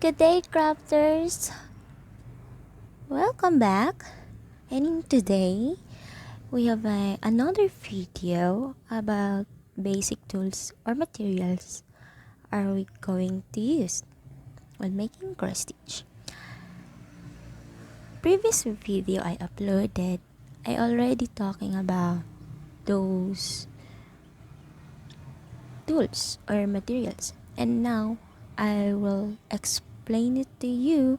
Good day, crafters! Welcome back. And today, we have another video about basic tools or materials are we going to use when making cross stitch. Previous video I uploaded, I already talking about those tools or materials, and now I will explain it to you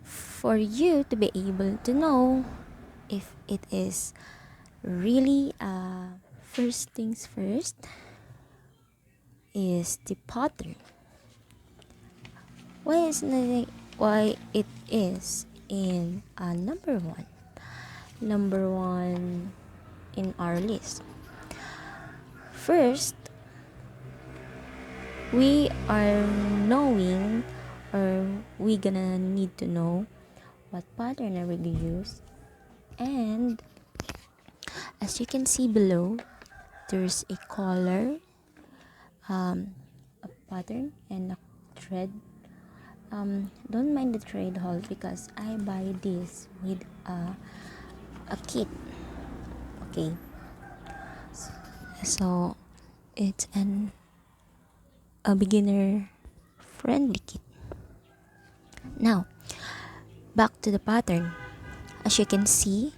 for you to be able to know if it is really first things first is the pattern. Why it is in number one in our list. First, we are knowing, or we gonna need to know what pattern are we gonna use. And as you can see below, there's a collar, a pattern, and a thread. Don't mind the thread hole because I buy this with a kit. Okay, so it's a beginner friendly kit. Now, back to the pattern. As you can see,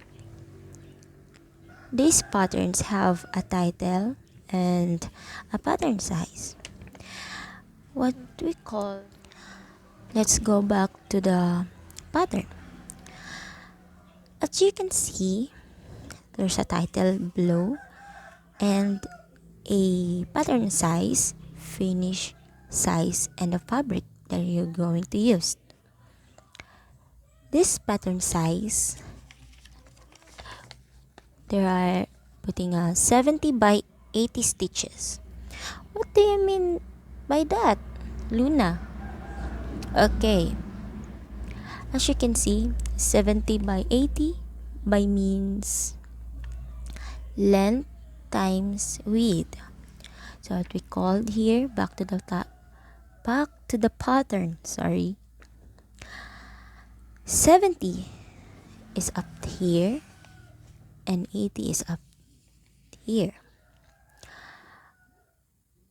these patterns have a title and a pattern size. What we call, let's go back to the pattern. As you can see, there's a title below and a pattern size, finish size, and a fabric that you're going to use. This pattern size, there are putting a 70 by 80 stitches. What do you mean by that, Luna? Okay, as you can see, 70 by 80 by means length times width. So what we called here, back to the pattern, 70 is up here and 80 is up here.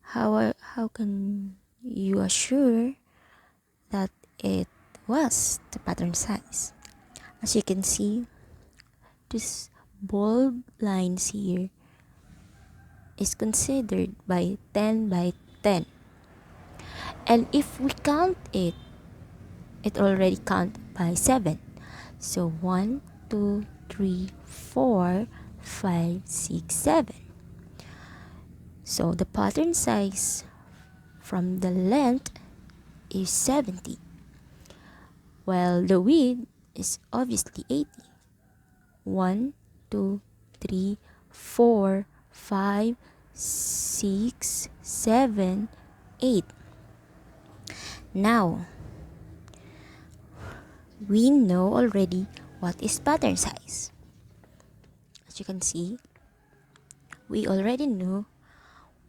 How can you assure that it was the pattern size? As you can see, this bold lines here is considered by 10 by 10, and if we count it, it already count by 7. So 1, 2, 3, 4, 5, 6, 7. So the pattern size from the length is 70, while the width is obviously 80. 1, 2, 3, 4, 5, 6, 7, 8. Now, we know already what is pattern size. As you can see, we already know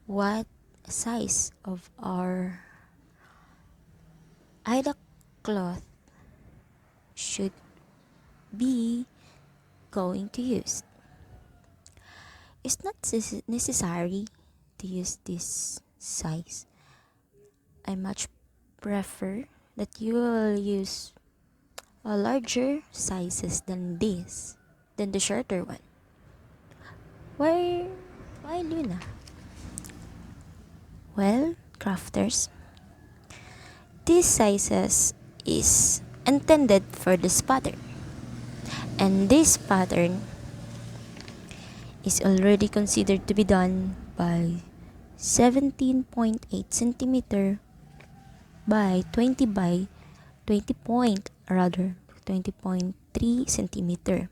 what size of our Aida cloth should be going to use. It's not necessary to use this size. I much prefer that you will use a larger sizes than this, than the shorter one. Why Luna? Well, crafters, these sizes is intended for this pattern, and this pattern is already considered to be done by 17.8 centimeter by 20.3 centimeter.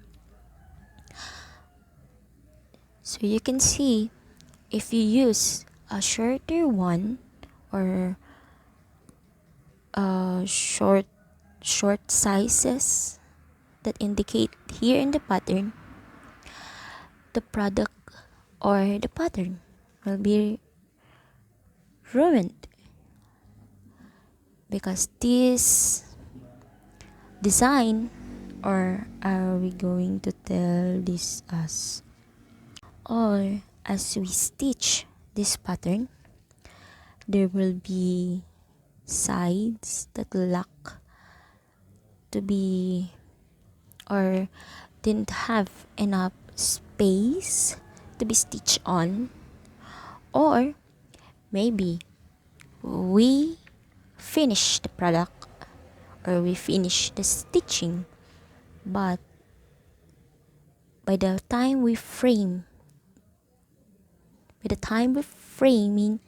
So you can see, if you use a shorter one or short sizes that indicate here in the pattern, the product or the pattern will be ruined because this design, or are we going to tell this as, or as we stitch this pattern, there will be sides that lack to be, or didn't have enough space to be stitched on, or maybe we finish the product, or we finish the stitching, but by the time we frame, by the time we framing,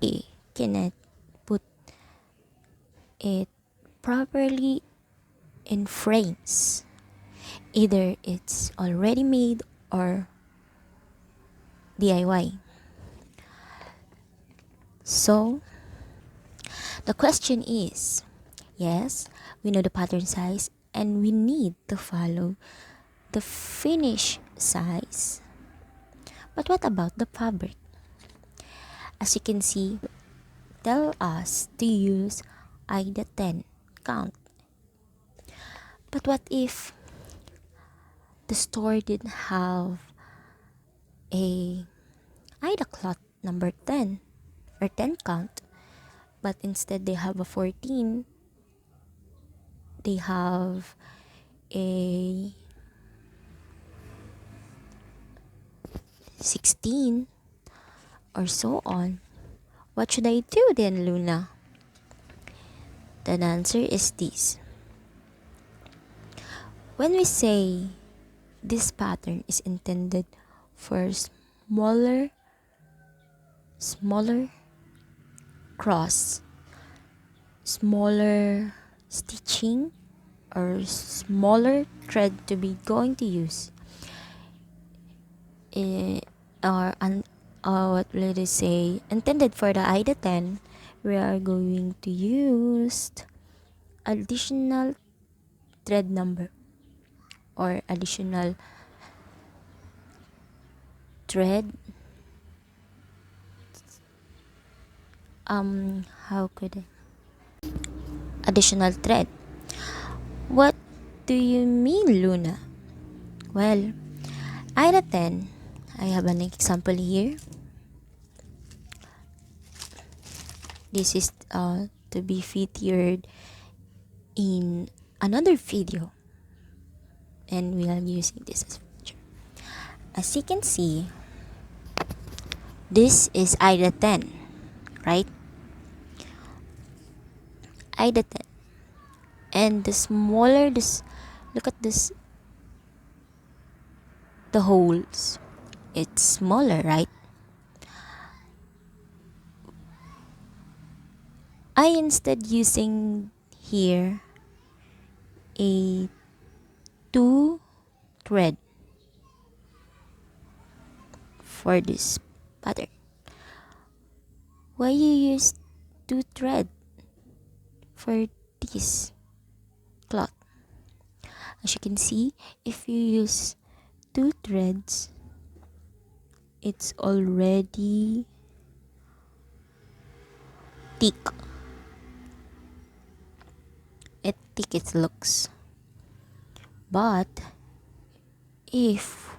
we cannot put it properly in frames. Either it's already made or DIY. So the question is, yes, we know the pattern size and we need to follow the finish size. But what about the fabric? As you can see, tell us to use IDA 10 count. But what if the store didn't have a IDA cloth number 10 or 10 count, but instead they have a 14, they have a 16, or so on? What should I do then, Luna? The answer is this. When we say this pattern is intended for smaller cross, smaller stitching, or smaller thread to be going to use, or what will I say, intended for the IDA 10, we are going to use additional thread number, or additional thread, how could I, additional thread. What do you mean, Luna? Well, IDA 10, I have an example here. This is to be featured in another video, and we are using this as picture. As you can see, this is IDA 10, right? IDA 10. And the smaller this, look at this, the holes, it's smaller, right? I instead using here a 2 thread for this pattern. Why you use 2 thread for this cloth? As you can see, if you use 2 threads, it's already thick. It looks. But if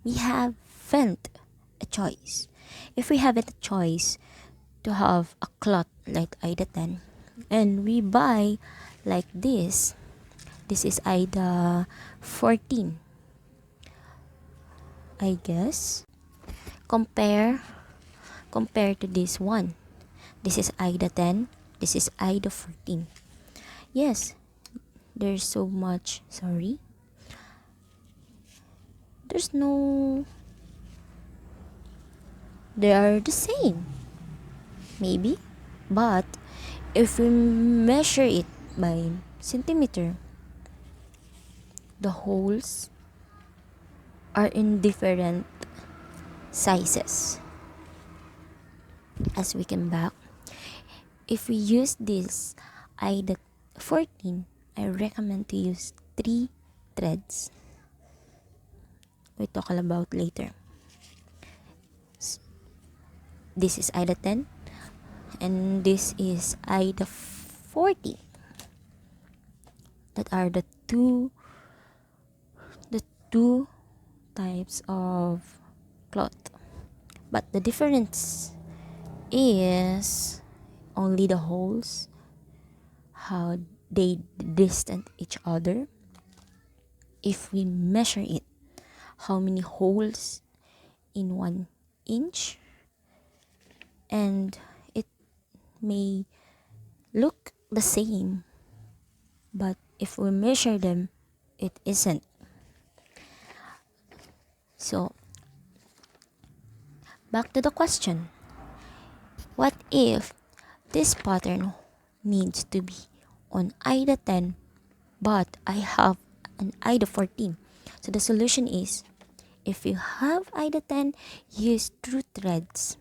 we haven't a choice, if we haven't a choice to have a cloth like IDA 10, and we buy like this is IDA 14, I guess. Compare to this one. This is IDA 10, this is IDA 14. Yes, there's so much, sorry, there's no, they are the same maybe, but if we measure it by centimeter, the holes are in different sizes. As we can back, if we use this IDA 14, I recommend to use 3 threads. We talk about later. This is IDA 10, and this is IDA 40. That are the two types of cloth. But the difference is only the holes, how they distant each other. If we measure it, how many holes in 1 inch, and it may look the same, but if we measure them, it isn't. So back to the question, what if this pattern needs to be on IDA 10, but I have an IDA 14? So the solution is, if you have IDA 10, use true threads.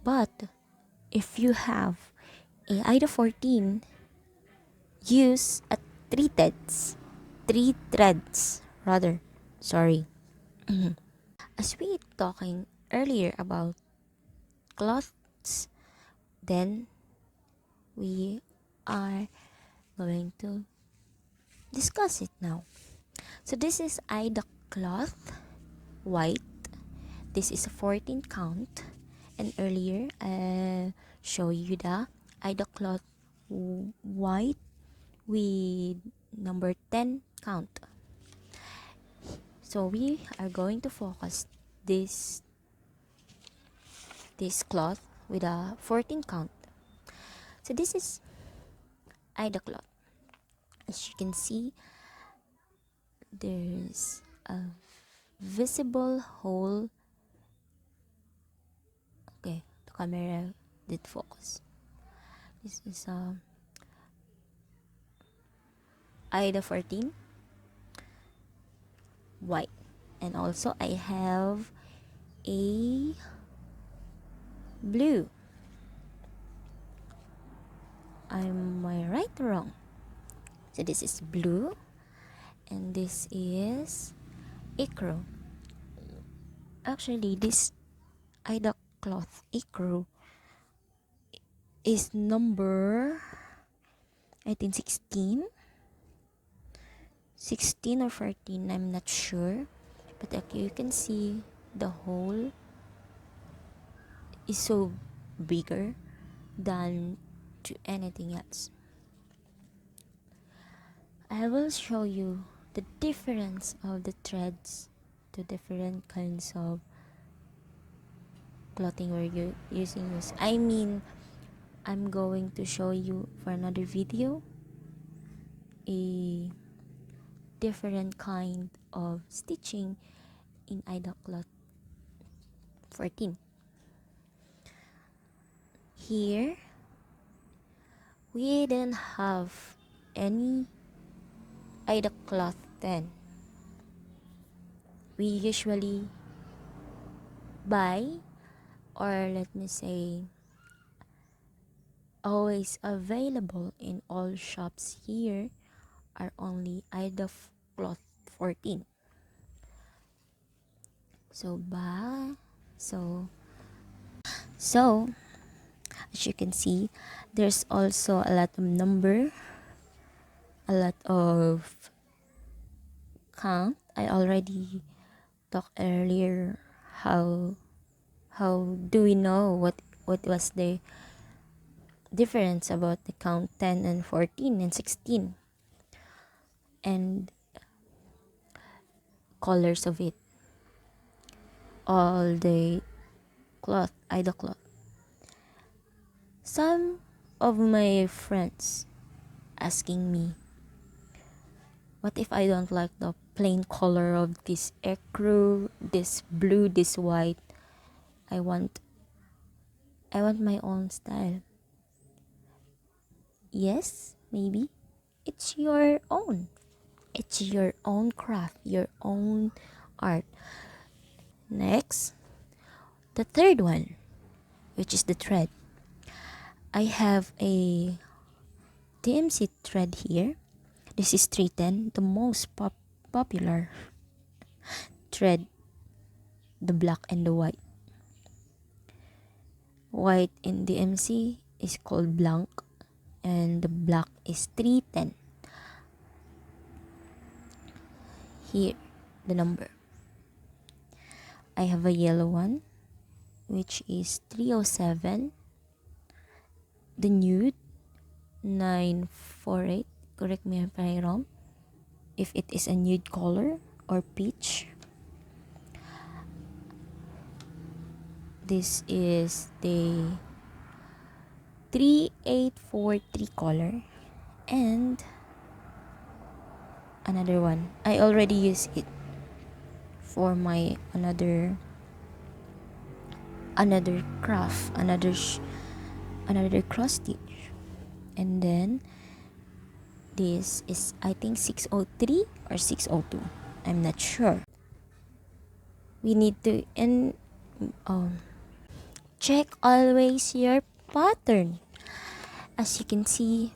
But if you have a IDA 14, use a 3 threads rather. Sorry. As we talking earlier about cloths, then we are going to discuss it now. So this is IDA cloth white. This is a 14 count, and earlier I show you the IDA cloth white with number 10 count. So we are going to focus this cloth with a 14 count. So this is IDA cloth. As you can see, there's a visible hole. Okay, the camera did focus. This is IDA 14 white, and also I have a blue. Am I right or wrong? So this is blue, and this is ecru. Actually, this IDA cloth ecru is number, I think, 16 or 14, I'm not sure, but like you can see, the hole is so bigger than to anything else. I will show you the difference of the threads to different kinds of clothing we're using this. I mean, I'm going to show you for another video a different kind of stitching in IDA cloth 14. Here we didn't have any IDA cloth 10. We usually buy, or let me say, always available in all shops here, are only IDA cloth 14. So as you can see, there's also a lot of number, a lot of count. I already talked earlier how do we know what was the difference about the count 10 and 14 and 16 and colors of it, all the cloth, IDA cloth. Some of my friends asking me, what if I don't like the plain color of this ecru, this blue, this white? I want my own style. Yes, maybe. It's your own. It's your own craft, your own art. Next, the third one, which is the thread. I have a DMC thread here. This is 310, the most popular thread, the black and the white. White in DMC is called blanc, and the black is 310. Here, the number. I have a yellow one, which is 307. The nude, 948. Correct me if I'm wrong. If it is a nude color or peach. This is the 3843 color. And another one. I already used it for my another craft, another cross stitch. And then this is, I think, 603 or 602. I'm not sure. We need to check always your pattern. As you can see,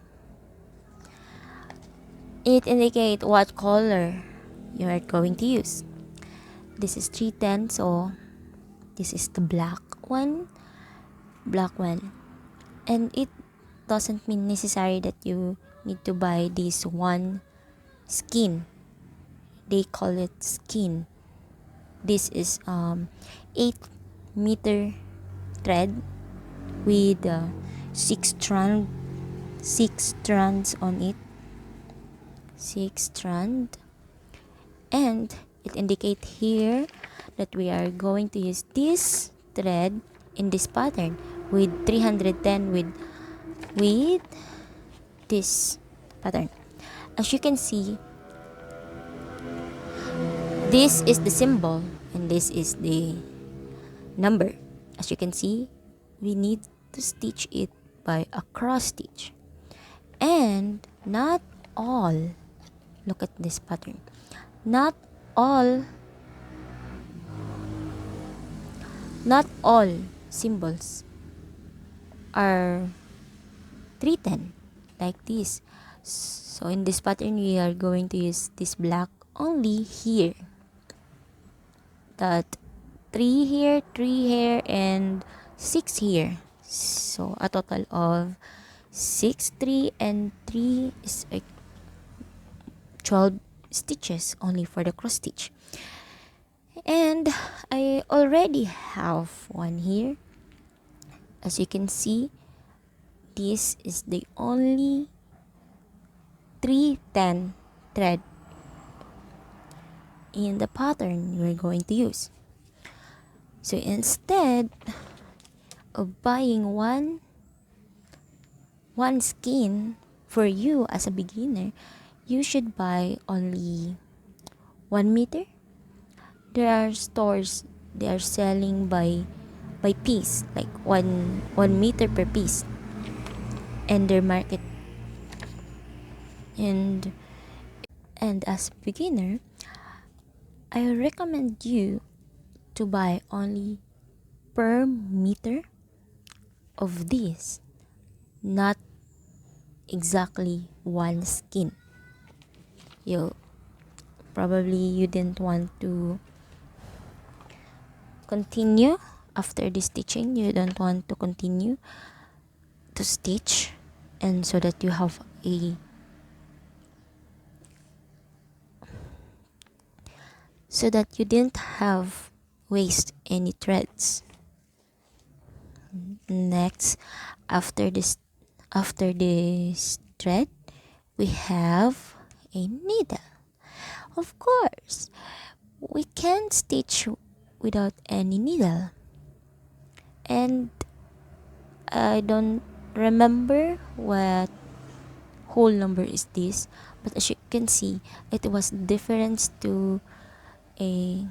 it indicates what color you are going to use. This is 310, so this is the black one. And it doesn't mean necessary that you need to buy this one skein. They call it skein. This is 8-meter thread with 6 strands on it. 6 strand, and it indicates here that we are going to use this thread in this pattern with 310 with this pattern. As you can see, this is the symbol and this is the number. As you can see, we need to stitch it by a cross stitch. And not all, look at this pattern, not all symbols are 310 like this. So in this pattern, we are going to use this black only here. That 3 here, 3 here, and 6 here. So a total of 6, 3, and 3 is 12 stitches only for the cross stitch. And I already have one here. As you can see, this is the only 310 thread in the pattern we're going to use. So instead of buying one skein for you as a beginner, you should buy only 1 meter. There are stores, they are selling by piece, like 1 meter per piece, and their market. And as a beginner, I recommend you to buy only per meter of this, not exactly 1 skein. You didn't want to continue after the stitching. You don't want to continue to stitch, and so that you have so that you didn't have waste any threads. Next, after this thread, we have a needle. Of course, we can't stitch without any needle. And I don't remember what whole number is this, but as you can see, it was difference to a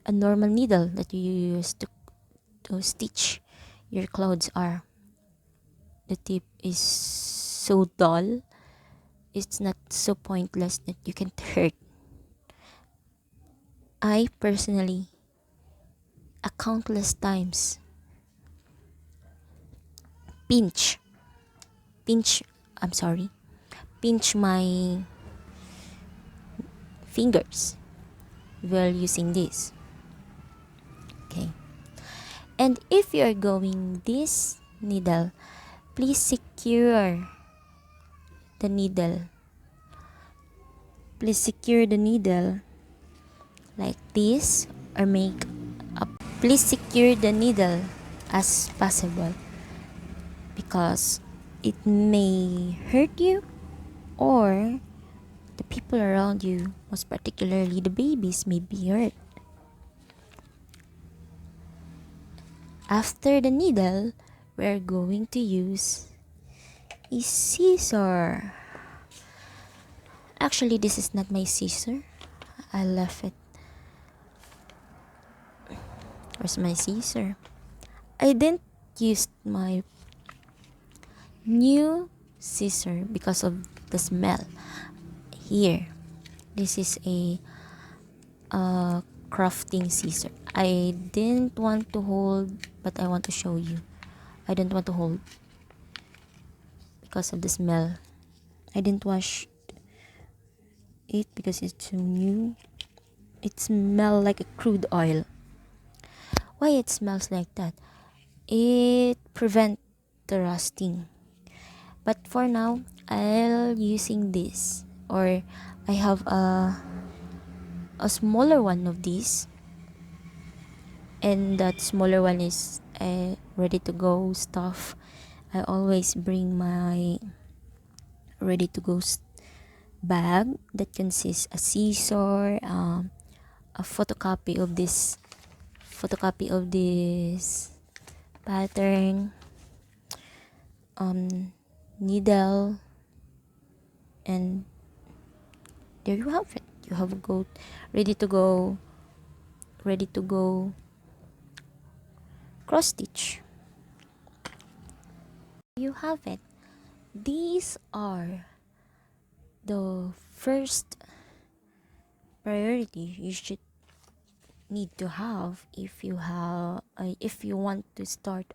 normal needle that you use to stitch your clothes are. The tip is so dull, it's not so pointless that you can hurt. I personally, a countless times, pinch my fingers while using this. Okay. And if you're going this needle, Please secure the needle. Please secure the needle like this, or make a, please secure the needle as possible, because it may hurt you, or the people around you, most particularly the babies, may be hurt. After the needle, we're going to use a scissor. Actually, this is not my scissor. I left it. Where's my scissor? I didn't use my new scissor because of the smell. Here, this is a crafting scissor. I didn't want to hold, but I want to show you. I didn't want to hold because of the smell. I didn't wash it because it's too new. It smells like a crude oil. Why it smells like that? It prevents the rusting. But for now, I'll using this, or I have a smaller one of these, and that smaller one is ready to go stuff. I always bring my ready to go bag that consists a scissor, a photocopy of this pattern, needle, and there you have it. You have a goat ready to go cross stitch. You have it. These are the first priority you should need to have if you want to start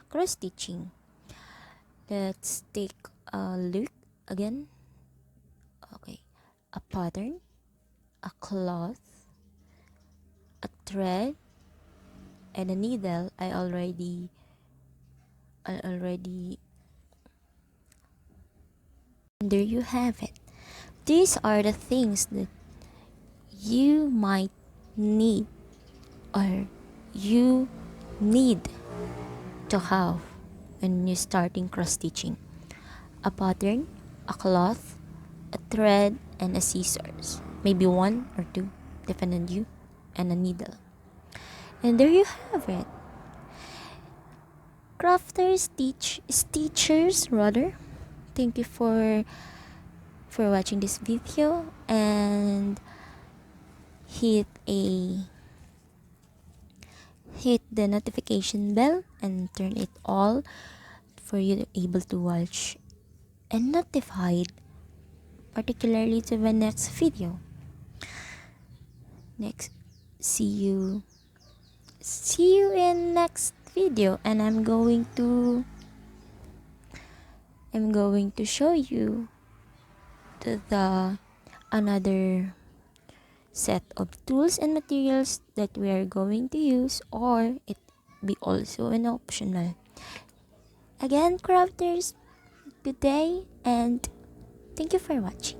cross stitching. Let's take a look again. Okay, a pattern, a cloth, a thread, and a needle. I already and there you have it. These are the things that you might need, or you need to have when you're starting cross stitching: a pattern, a cloth, a thread, and a scissors, maybe one or two depending on you, and a needle. And there you have it. Crafters, stitchers rather, thank you for watching this video, and hit the notification bell and turn it all for you to able to watch and notified, particularly to the next video. Next, see you in next video, and I'm going to show you the another set of tools and materials that we are going to use, or it be also an optional. Again, crafters, good day, and thank you for watching.